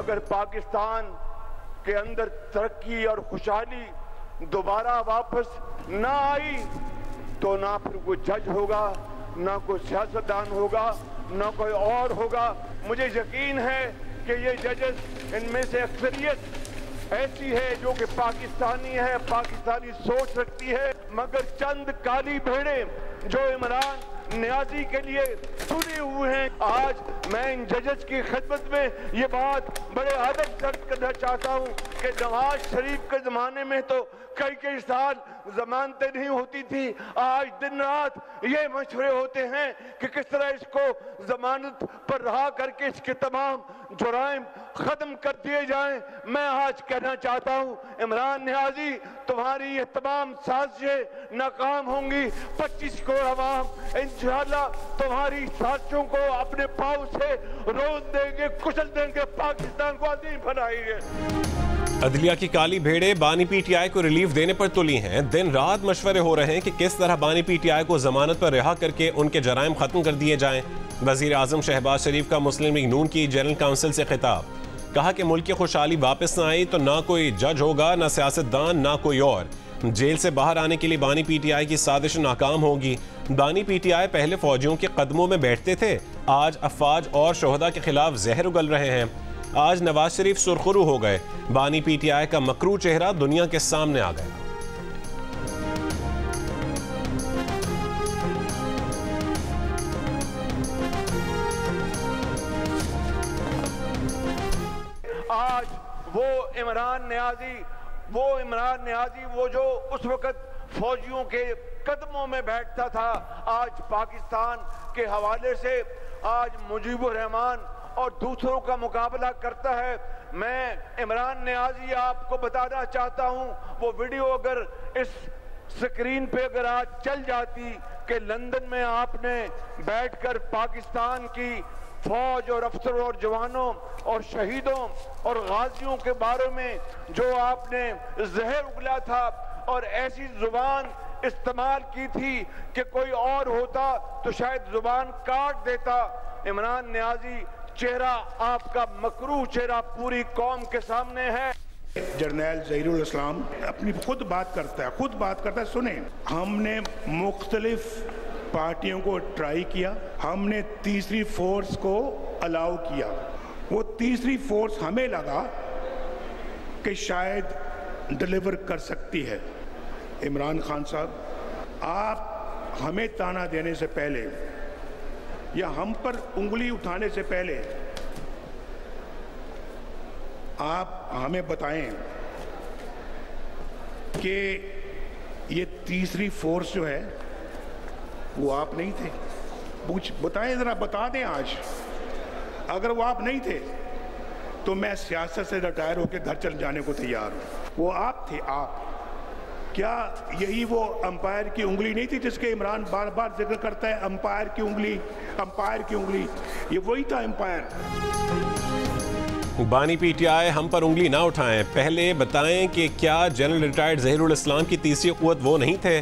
अगर पाकिस्तान के अंदर तरक्की और खुशहाली दोबारा वापस ना आई तो ना फिर कोई जज होगा, ना कोई सियासतदान होगा, ना कोई और होगा। मुझे यकीन है कि ये जजेस इनमें से अक्सरियत ऐसी है जो कि पाकिस्तानी है, पाकिस्तानी सोच रखती है, मगर चंद काली भेड़ें जो इमरान नियाजी के लिए चुने हुए हैं। आज मैं इन जजेस की खिदमत में ये बात बड़े अदब से करना चाहता हूँ कि नवाज शरीफ के जमाने में तो कई साल जमानतें नहीं होती थी। आज दिन रात ये मशवरे होते हैं कि किस तरह इसको जमानत पर रहा करके इसके तमाम जुराइम खत्म कर दिए जाएं। मैं आज कहना चाहता हूं इमरान नियाजी, तुम्हारी ये तमाम साजिशें नाकाम होंगी। 25 करोड़ अवाम इंशाअल्लाह तुम्हारी साजिशों को अपने पांव से रोज देंगे, कुचल देंगे, पाकिस्तान को अजीम बनाएंगे। अदलिया की काली भेड़े बानी पीटीआई को रिलीफ देने पर तुली हैं। दिन रात मशवरे हो रहे हैं कि किस तरह बानी पीटीआई को जमानत पर रिहा करके उनके जराइम खत्म कर दिए जाएं। वजीर आजम शहबाज शरीफ का मुस्लिम लीग नून की जनरल काउंसिल से खिताब, कहा कि मुल्क की खुशहाली वापस न आई तो ना कोई जज होगा, ना सियासतदान, ना कोई और। जेल से बाहर आने के लिए बानी पीटीआई की साजिश नाकाम होगी। बानी पीटीआई पहले फौजियों के कदमों में बैठते थे, आज अफवाज और शोहदा के खिलाफ जहर उगल रहे हैं। आज नवाज शरीफ सुरखरू हो गए, बानी पीटीआई का मकरू चेहरा दुनिया के सामने आ गया। आज वो इमरान नियाजी वो जो उस वक्त फौजियों के कदमों में बैठता था, आज पाकिस्तान के हवाले से आज मुजीबुर रहमान और दूसरों का मुकाबला करता है। मैं इमरान नियाजी आपको बताना चाहता हूं, वो वीडियो अगर इस स्क्रीन पे अगर आज चल जाती कि लंदन में आपने बैठकर पाकिस्तान की फौज और अफसरों और जवानों और शहीदों और गाजियों के बारे में जो आपने जहर उगला था और ऐसी जुबान इस्तेमाल की थी कि कोई और होता तो शायद जुबान काट देता। इमरान नियाजी चेहरा आपका मकरू चेहरा पूरी कौम के सामने है। जर्नैल ज़हीरुल इस्लाम अपनी खुद बात करता है। सुने, हमने मुख्तलिफ पार्टियों को ट्राई किया, हमने तीसरी फोर्स को अलाउ किया। वो तीसरी फोर्स हमें लगा कि शायद डिलीवर कर सकती है। इमरान खान साहब, आप हमें ताना देने से पहले या हम पर उंगली उठाने से पहले आप हमें बताएं कि ये तीसरी फोर्स जो है वो आप नहीं थे। बताएं जरा, बता दें आज। अगर वो आप नहीं थे तो मैं सियासत से रिटायर होकर घर चल जाने को तैयार हूं। वो आप थे। आप क्या यही वो अंपायर की उंगली नहीं थी जिसके इमरान बार बार जिक्र करता है? अंपायर की उंगली, ये वही था अंपायर। बानी पीटीआई हम पर उंगली ना उठाएं, पहले बताएं कि क्या जनरल रिटायर्ड ज़हीरुल इस्लाम की तीसरी क़ुव्वत वो नहीं थे?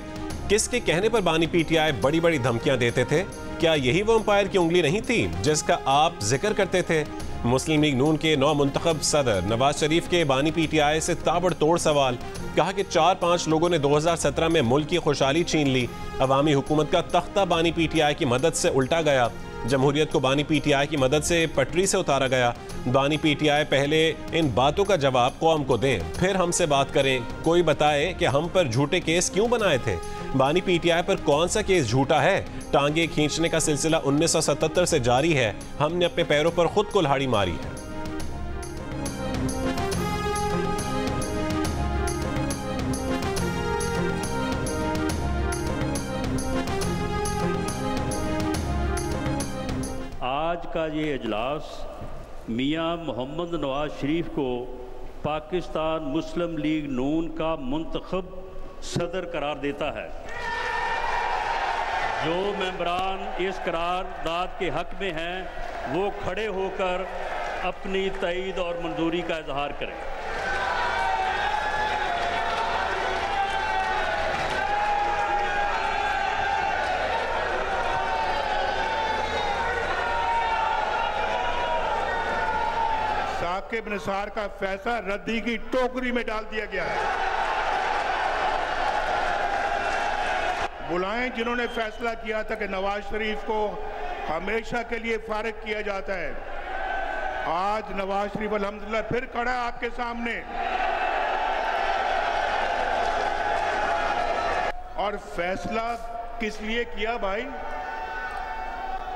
किसके कहने पर बानी पीटीआई बड़ी बड़ी धमकियां देते थे? क्या यही वो अंपायर की उंगली नहीं थी जिसका आप जिक्र करते थे? मुस्लिम लीग नून के नौ मुंतखब सदर नवाज शरीफ के बानी पीटीआई से ताबड़तोड़ सवाल, कहा कि 4-5 लोगों ने 2017 में मुल्क की खुशहाली छीन ली। अवामी हुकूमत का तख्ता बानी पीटीआई की मदद से उल्टा गया। जमहूरियत को बानी पीटीआई की मदद से पटरी से उतारा गया। बानी पीटीआई पहले इन बातों का जवाब कौम को दें, फिर हमसे बात करें। कोई बताए कि हम पर झूठे केस क्यों बनाए थे? बानी पीटीआई पर कौन सा केस झूठा है? टांगे खींचने का सिलसिला 1977 से जारी है। हमने अपने पैरों पर खुद कुल्हाड़ी मारी है। आज का ये इजलास मियां मोहम्मद नवाज शरीफ को पाकिस्तान मुस्लिम लीग नून का मुंतखब सदर करार देता है। जो मेंबरान इस करारदाद के हक में हैं वो खड़े होकर अपनी तईद और मंजूरी का इजहार करें। साकिब निसार का फैसला रद्दी की टोकरी में डाल दिया गया है। बुलाएं जिन्होंने फैसला किया था कि नवाज शरीफ को हमेशा के लिए फारिग किया जाता है। आज नवाज शरीफ अल्हम्दुलिल्लाह फिर खड़ा है आपके सामने, और फैसला किस लिए किया भाई?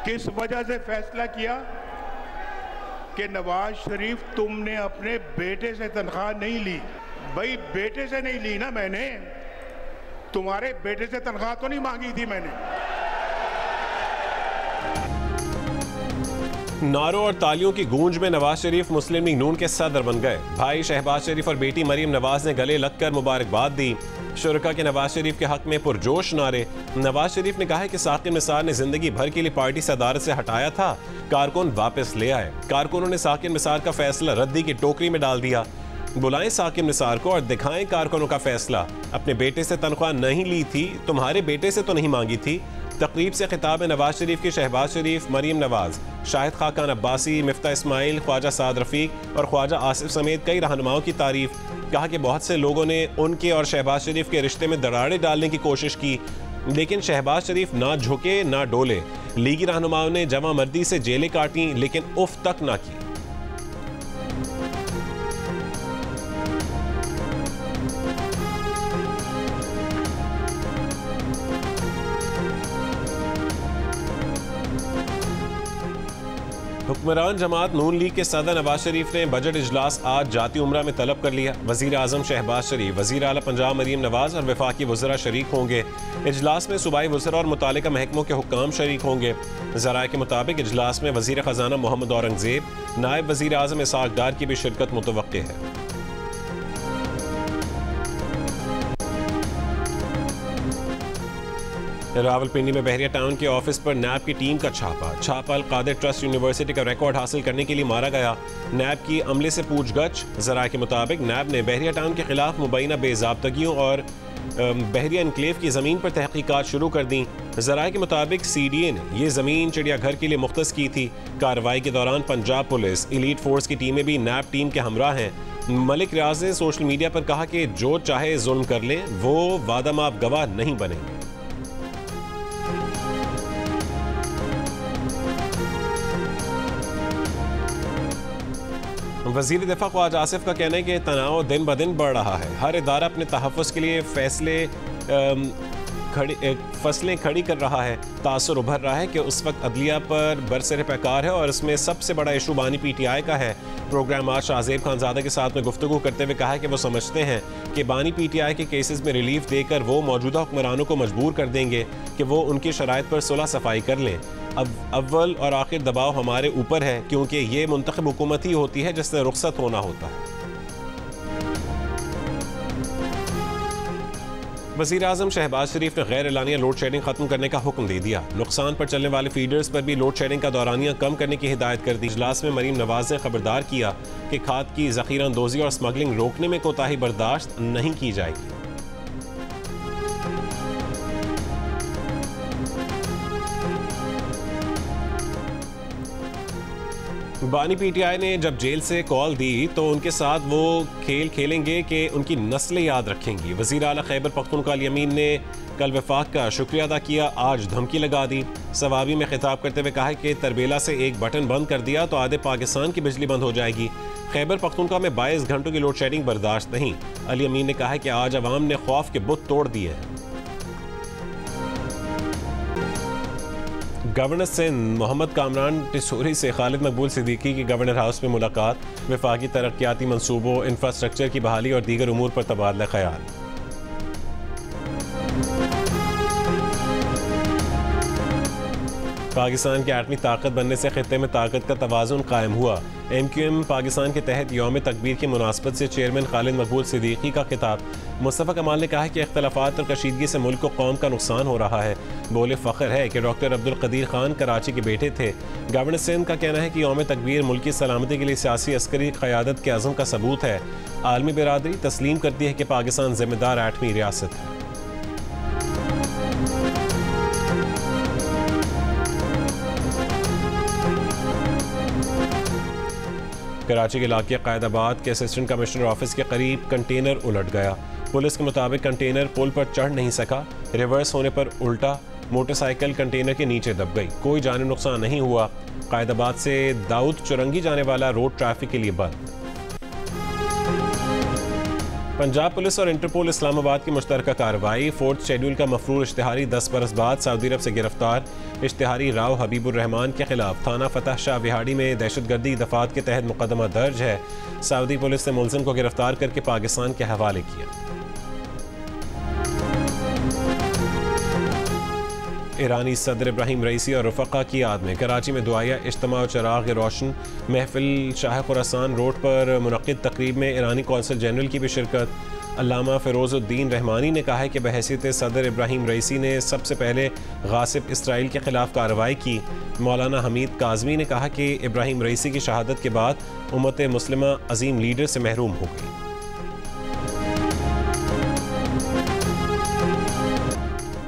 किस वजह से फैसला किया? कि नवाज शरीफ तुमने अपने बेटे से तनख्वाह नहीं ली। भाई बेटे से नहीं ली ना मैंने, तुम्हारे बेटे से तनख्वाह तो नहीं मांगी थी मैंने। नारों और तालियों की गूंज में नवाज शरीफ मुस्लिम लीग नून के सदर बन गए। भाई शहबाज शरीफ और बेटी मरीम नवाज ने गले लगकर मुबारकबाद दी। शुरका के नवाज शरीफ के हक में पुरजोश नारे। नवाज शरीफ ने कहा है कि साकिब निसार ने जिंदगी भर के लिए पार्टी सदारत से हटाया था, कारकुन वापस ले आए। कारकुनों ने साकिब निसार का फैसला रद्दी की टोकरी में डाल दिया। बुलाएं साकिब निसार को और दिखाएं कारकुनों का फैसला। अपने बेटे से तनख्वाह नहीं ली थी, तुम्हारे बेटे से तो नहीं मांगी थी। तकरीब से खिताब में नवाज शरीफ के शहबाज शरीफ, मरीम नवाज, शाहिद खाकान अब्बासी, मिफ्ता इस्माइल, ख्वाजा साद रफीक और ख्वाजा आसिफ समेत कई रहनुमाओं की तारीफ। कहा कि बहुत से लोगों ने उनके और शहबाज शरीफ के रिश्ते में दरारें डालने की कोशिश की, लेकिन शहबाज शरीफ ना झुके ना डोले। लीगी रहनुमाओं ने जमा मर्दी से जेलें काटी, लेकिन उफ तक ना की। हुक्मरान जमात नून लीग के सदर नवाज शरीफ ने बजट इजलास आज जाती उम्रा में तलब कर लिया। वजीर आजम शहबाज शरीफ, वजीर आला पंजाब मरीम नवाज और वफाकी वज़रा शरीक होंगे। इजलास में सूबाई वज़रा और मुतालिका महकमों के हुक्काम शरीक होंगे। ज़राए के मुताबिक इजलास में वजीर खजाना मोहम्मद औरंगजेब, नायब वजीर आजम इसाक डार की भी शिरकत मुतवक्के है। रावलपिंडी में बहरिया टाउन के ऑफिस पर नैब की टीम का छापा अल-कादिर ट्रस्ट यूनिवर्सिटी का रिकॉर्ड हासिल करने के लिए मारा गया। नैब की अमले से पूछगछ। ज़राए के मुताबिक नैब ने बहरिया टाउन के खिलाफ मुबैना बेज़ाब्तगियों और बहरिया इनक्लेव की ज़मीन पर तहकीकात शुरू कर दी। ज़राए के मुताबिक CDA ने ये ज़मीन चिड़ियाघर के लिए मुख्तस की थी। कार्रवाई के दौरान पंजाब पुलिस, एलीट फोर्स की टीमें भी नैब टीम के हमरा हैं। मलिक रियाज ने सोशल मीडिया पर कहा कि जो चाहे जुल्म कर ले, वो वादा माफ गवाह नहीं बनेंगे। वज़ीर दिफा ख्वाजा आसिफ का कहना है कि तनाव दिन ब दिन बढ़ रहा है। हर इदारा अपने तहफ़्फ़ुज़ के लिए फसलें खड़ी कर रहा है। तासुर उभर रहा है कि उस वक्त अदलिया पर बरसर पैकार है और इसमें सबसे बड़ा इशू बानी PTI का है। प्रोग्राम आज शाहजेब खानज़ादा के साथ में गुफ्तगू करते हुए कहा कि वो समझते हैं कि बानी PTI के केसेस में रिलीफ देकर वो मौजूदा हुक्मरानों को मजबूर कर देंगे कि वो उनकी शराइत पर सुलह सफाई कर लें। अब अव्वल और आखिर दबाव हमारे ऊपर है, क्योंकि ये मुंतखब हुकूमत ही होती है जिससे रुखसत होना होता है। वज़ीर आज़म शहबाज शरीफ ने गैर एलानिया लोड शेडिंग खत्म करने का हुक्म दे दिया। नुकसान पर चलने वाले फीडर्स पर भी लोड शेडिंग का दौरानिया कम करने की हिदायत कर दी। इजलास में मरीम नवाज ने खबरदार किया कि खाद की ज़ख़ीरा अंदोज़ी और स्मगलिंग रोकने में कोताही बर्दाश्त नहीं की जाएगी। बानी PTI ने जब जेल से कॉल दी तो उनके साथ वो खेल खेलेंगे कि उनकी नस्लें याद रखेंगी। वज़ीर आला खैबर पख्तूनख्वा अल यमीन ने कल वफाक का शुक्रिया अदा किया, आज धमकी लगा दी। सवाबी में खिताब करते हुए कहा कि तरबेला से एक बटन बंद कर दिया तो आधे पाकिस्तान की बिजली बंद हो जाएगी। खैबर पख्तूनख्वा में 22 घंटों की लोड शेडिंग बर्दाश्त नहीं। अल यमीन ने कहा है कि आज अवाम ने खौफ के बुत तोड़ दिए हैं। गवर्नर सिंध मोहम्मद कामरान टिसोरी से खालिद मकबूल सिद्दीकी की गवर्नर हाउस में मुलाकात। वफाकी तरक्याती मंसूबों, इंफ्रास्ट्रक्चर की बहाली और दीगर उमूर पर तबादला ख्याल। पाकिस्तान की एटमी ताकत बनने से खित्ते में ताकत का तवाज़ुन कायम हुआ। MQM पाकिस्तान के तहत यौम तकबीर की मुनासबत से चेयरमैन खालिद मकबूल सिद्दीकी का खिताब। मुस्तफ़ा कमाल ने कहा है कि इख्तलाफात और कशीदगी से मुल्क को कौम का नुकसान हो रहा है। बोले फ़ख्र है कि डॉक्टर अब्दुल कदीर खान कराची के बेटे थे। गवर्नर सिंध का कहना है कि यौम तकबीर मुल्क की सलामती के लिए सियासी अस्करी क़यादत के अज़म का सबूत है। आलमी बिरादरी तस्लीम करती है कि पाकिस्तान ज़िम्मेदार एटमी रियासत है। कराची के इलाके कायदाबाद के असिस्टेंट कमिश्नर ऑफिस के करीब कंटेनर उलट गया। पुलिस के मुताबिक कंटेनर पुल पर चढ़ नहीं सका, रिवर्स होने पर उल्टा, मोटरसाइकिल कंटेनर के नीचे दब गई। कोई जानी नुकसान नहीं हुआ। कायदाबाद से दाऊद चुरंगी जाने वाला रोड ट्रैफिक के लिए बंद। पंजाब पुलिस और इंटरपोल इस्लामाबाद की मुश्तरका कार्रवाई। 4th शेड्यूल का मफरूर इश्तिहारी 10 बरस बाद सऊदी अरब से गिरफ्तार। इश्तिहारी राव हबीबुर रहमान के खिलाफ थाना फतह शाह विहाड़ी में दहशतगर्दी दफात के तहत मुकदमा दर्ज है। सऊदी पुलिस ने मुलजिम को गिरफ्तार करके पाकिस्तान के हवाले किया। ईरानी सदर इब्राहिम रईसी और रफ़क़ा की याद में कराची में दुआया इज्तिमा और चराग रोशन महफिल। शाह खुरासान रोड पर मुनक़्क़िद तकरीब में ईरानी कौंसल जनरल की भी शिरकत। अल्लामा फ़िरोज़ुद्दीन रहमानी ने कहा है कि बहैसियत सदर इब्राहिम रईसी ने सबसे पहले गासिब इसराइल के ख़िलाफ़ कार्रवाई की। मौलाना हमीद काज़मी ने कहा कि इब्राहिम रईसी की शहादत के बाद उम्मत मुस्लिमा अजीम लीडर से महरूम हो गई।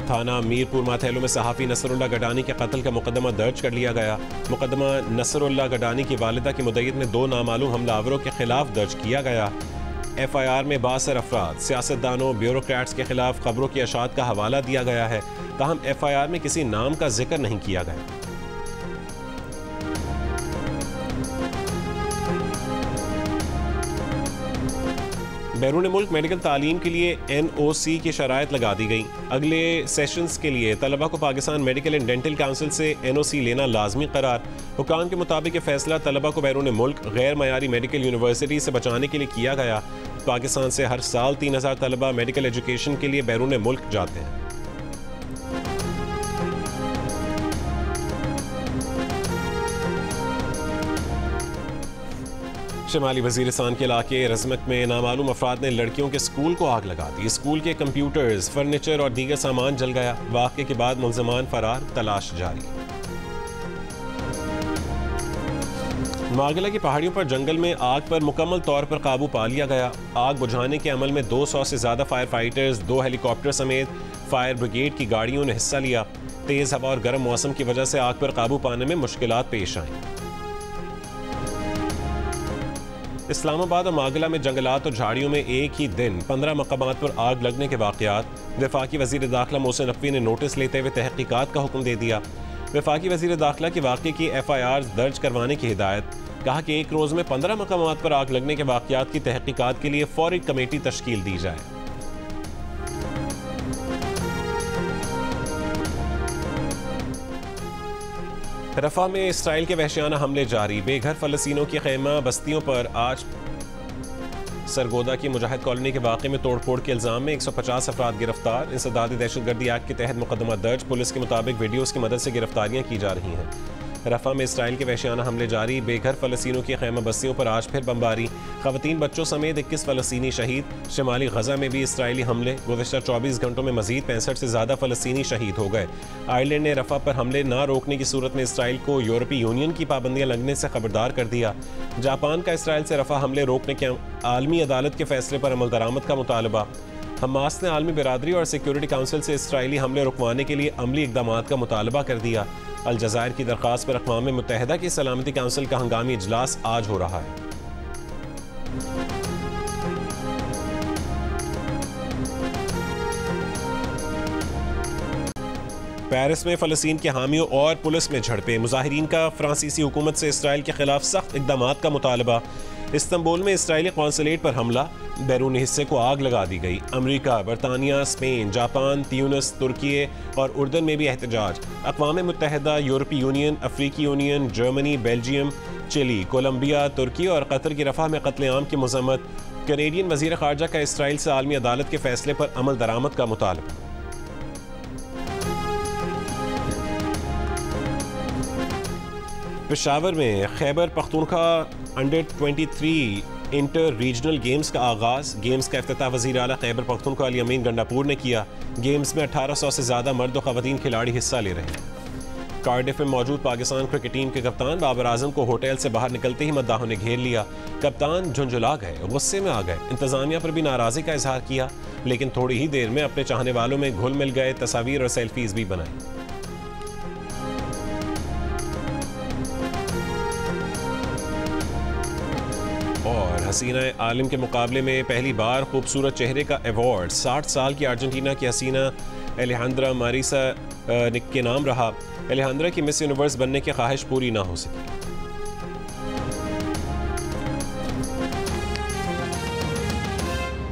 थाना मीरपुर माथेलो में सहाफ़ी नसरुल्लाह गडानी के कत्ल का मुकदमा दर्ज कर लिया गया। मुकदमा नसरुल्लाह गडानी की वालिदा की मुद्दईद में 2 नामालूम हमलावरों के खिलाफ दर्ज किया गया। FIR में बासर अफराद, सियासतदानों, ब्यूरोक्रेट्स के खिलाफ खबरों की अशात का हवाला दिया गया है। ताहम FIR में किसी नाम का जिक्र नहीं किया गया। बैरून मुल्क मेडिकल तालीम के लिए NOC की शराइत लगा दी गई। अगले सेशंस के लिए तलबा को Pakistan medical and dental council से NOC लेना लाजमी करार। हुकाम के मुताबिक यह फैसला तलबा को बैरून मुल्क गैर मयारी मेडिकल यूनिवर्सिटी से बचाने के लिए किया गया। पाकिस्तान से हर साल 3000 तलबा मेडिकल एजुकेशन के लिए बैरून मुल्क जाते हैं। शिमाली वजीरिस्तान के इलाके रज़मक में नामालूम अफराद ने लड़कियों के स्कूल को आग लगा दी। स्कूल के कंप्यूटर्स, फर्नीचर और दीगर सामान जल गया। वाक़े के बाद मुल्ज़िमान फरार, तलाश जारी। मागला की पहाड़ियों पर जंगल में आग पर मुकम्मल तौर पर काबू पा लिया गया। आग बुझाने के अमल में 200 से ज़्यादा फायर फाइटर्स, 2 हेलीकॉप्टर समेत फायर ब्रिगेड की गाड़ियों ने हिस्सा लिया। तेज़ हवा और गर्म मौसम की वजह से आग पर काबू पाने में मुश्किलात पेश आईं। इस्लामाबाद और मागला में जंगलात और झाड़ियों में एक ही दिन 15 मकामात पर आग लगने के वाक़यात। वफाकी वज़ीर दाखिला मोहसिन नकवी ने नोटिस लेते हुए तहक़ीक़ात का हुक्म दे दिया। वफाकी वज़ीर दाखिला की वाक़े की FIR दर्ज करवाने की हिदायत। कहा कि एक रोज़ में 15 मकामात पर आग लगने के वाक़यात की तहक़ीक़ात के लिए फ़ौरी कमेटी तश्कील दी जाए। रफ़ा में इसराइल के वहशियाना हमले जारी। बेघर फ़लस्तीनियों की खैमा बस्तियों पर आज सरगोदा की मुजाहिद कॉलोनी के वाक़े में तोड़फोड़ के इल्ज़ाम में 150 अफराद गिरफ्तार। इंसदादी दहशतगर्दी एक्ट के तहत मुकदमा दर्ज। पुलिस के मुताबिक वीडियोज़ की मदद से गिरफ्तारियाँ की जा रही हैं। रफ़ा में इसराइल के वहशियाना हमले जारी। बेघर फ़लस्तीनियों की खैमा बस्तियों पर आज फिर बमबारी। ख़वातीन बच्चों समेत 21 फ़लस्तीनी शहीद। शिमाली गज़ा में भी इसराइली हमले। गुज़िश्ता 24 घंटों में मज़ीद 65 से ज़्यादा फ़लस्तीनी शहीद हो गए। आयरलैंड ने रफ़ा पर हमले न रोकने की सूरत में इसराइल को यूरोपीय यूनियन की पाबंदियाँ लगने से खबरदार कर दिया। जापान का इसराइल से रफ़ा हमले रोकने के आलमी अदालत के फैसले पर अमल दरामद का मुतालबा। हमास ने आलमी बिरादरी और सिक्योरिटी काउंसिल से इसराइली हमले रुकवाने के लिए अमली इक़दाम का मुतालबा कर दिया। अलजज़ायर की दरख्वास्त पर अक़वाम मुत्तहिदा की सलामती काउंसिल का हंगामी इजलास आज हो रहा है। पेरिस में फ़लस्तीन के हामियों और पुलिस में झड़पें। मुजाहिरीन का फ्रांसीसी हुकूमत से इसराइल के खिलाफ सख्त इक़दाम का मुतालबा। इस्तांबुल में इसराइली कौंसलेट पर हमला। बैरूनी हिस्से को आग लगा दी गई। अमेरिका, बरतानिया, स्पेन, जापान, त्यूनिस, तुर्की और उर्दन में भी एहतजाज। अक़वाम मुत्तहिदा, यूरोपीय यूनियन, अफ्रीकी union, Germany, Belgium, Chile, Colombia, तुर्की और कतर की रफ़ा में कत्लेआम की मज़म्मत। कैनेडियन वज़ीर ख़ारजा का इसराइल से आलमी अदालत के फैसले पर अमल दरामद का मुतालबा। पेशावर में Khyber Pakhtunkhwa under inter regional games का आगाज़। गेम्स का इफ्तिताह वज़ीर आला खैबर पख्तूनख्वा अली अमीन गंडापुर ने किया। गेम्स में 1800 से ज़्यादा मर्द और ख़वातीन खिलाड़ी हिस्सा ले रहे हैं। कार्डिफ में मौजूद पाकिस्तान क्रिकेट टीम के कप्तान बाबर आजम को होटल से बाहर निकलते ही मद्दाहों ने घेर लिया। कप्तान झुंझुला गए, गुस्से में आ गए, इंतज़ामिया पर भी नाराज़गी का इजहार किया, लेकिन थोड़ी ही देर में अपने चाहने वालों में घुल मिल गए। तस्वीर और सेल्फीज़ भी बनाई। हसीना आलिम के मुकाबले में पहली बार खूबसूरत चेहरे का अवार्ड 60 साल की अर्जेंटीना की हसीना एलेहांद्रा मारिसा के नाम रहा। एलेहांद्रा की मिस यूनिवर्स बनने की ख्वाहिश पूरी ना हो सकी।